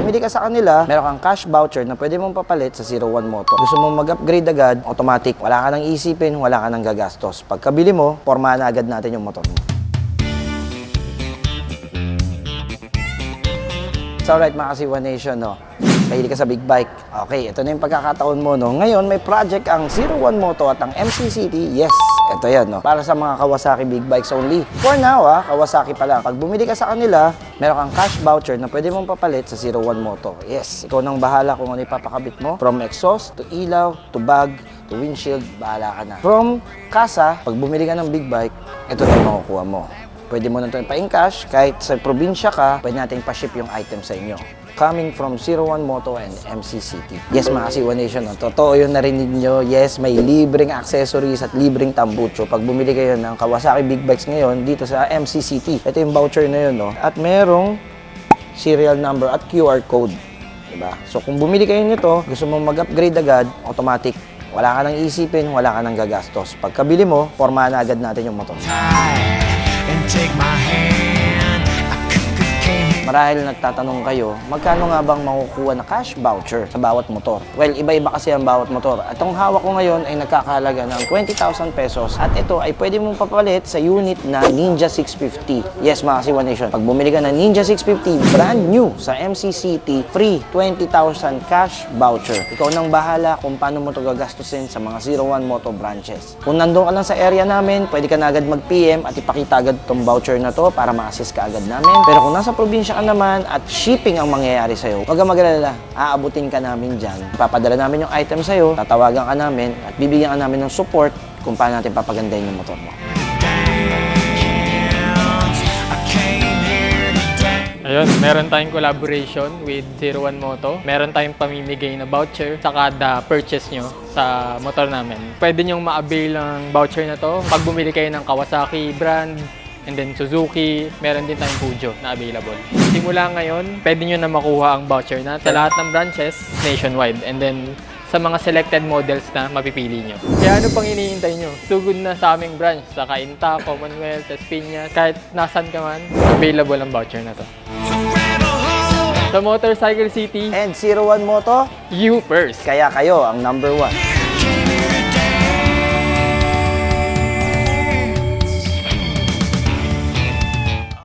bumili ka sa kanila, meron kang cash voucher na pwede mong papalit sa 01 Moto. Gusto mong mag-upgrade agad, automatic. Wala ka nang isipin, wala ka nang gagastos. Pagkabili mo, pormahan na agad natin yung motor mo. So alright mga Kasiwa Nation, no? Mahilig ka sa big bike. Okay, ito na yung pagkakataon mo, no? Ngayon, may project ang 01 Moto at ang MC City. Yes, ito yan, no? Para sa mga Kawasaki big bikes only. For now, Kawasaki pa lang. Pag bumili ka sa kanila, meron kang cash voucher na pwede mong papalit sa 01 Moto. Yes, ikaw nang bahala kung ano ipapakabit mo. From exhaust, to ilaw, to bag, to windshield, bahala ka na. From kasa, pag bumili ka ng big bike, ito na yung makukuha mo. Pwede mo na ito pa-in-cash, kahit sa probinsya ka, pwede natin pa-ship yung item sa inyo. Coming from 01 Moto and MC City. Yes mga Kasiwa Nation, no? Totoo yung narinig nyo. Yes, may libreng accessories at libreng tambucho. Pag bumili kayo ng Kawasaki Big Bikes ngayon dito sa MC City, ito yung voucher na yun, no? At merong serial number at QR code. Diba? So kung bumili kayo nito, gusto mong mag-upgrade agad, automatic. Wala ka nang isipin, wala ka nang gagastos. Pagkabili mo, pormahan na agad natin yung motor. Marahil nagtatanong kayo, magkano nga bang makukuha na cash voucher sa bawat motor? Well, iba-iba kasi ang bawat motor. At ang hawak ko ngayon ay nagkakahalaga ng 20,000 pesos. At ito ay pwede mong papalit sa unit na Ninja 650. Yes, mga Kasiwa Nation. Pag bumili ka ng Ninja 650, brand new sa MC City, free 20,000 cash voucher. Ikaw nang bahala kung paano mo ito gagastusin sa mga 01 Moto branches. Kung nandun ka lang sa area namin, pwede ka na agad mag-PM at ipakita agad itong voucher na to para ma-assist ka agad namin. Pero kung nasa probinsya ka naman at shipping ang mangyayari sa'yo, huwag kang mag-alala, aabutin ka namin dyan. Papadala namin yung item sa'yo, tatawagan ka namin at bibigyan ka namin ng support kung paano natin papagandahin yung motor mo. Ayun, meron tayong collaboration with 01 Moto. Meron tayong pamimigay na voucher sa kada purchase nyo sa motor namin. Pwede nyong ma-avail ang voucher na to pag bumili kayo ng Kawasaki brand, and then Suzuki, meron din tayong Pujo na available. Simula ngayon, pwede nyo na makuha ang voucher na sa lahat ng branches nationwide. And then, sa mga selected models na mapipili nyo. Kaya ano pang iniintay nyo? Sugod na sa aming branch, sa Cainta, Commonwealth, Espinas, kahit nasan ka man, available ang voucher na to. Sa Motorcycle City And 01 Moto, you first! kaya kayo ang #1.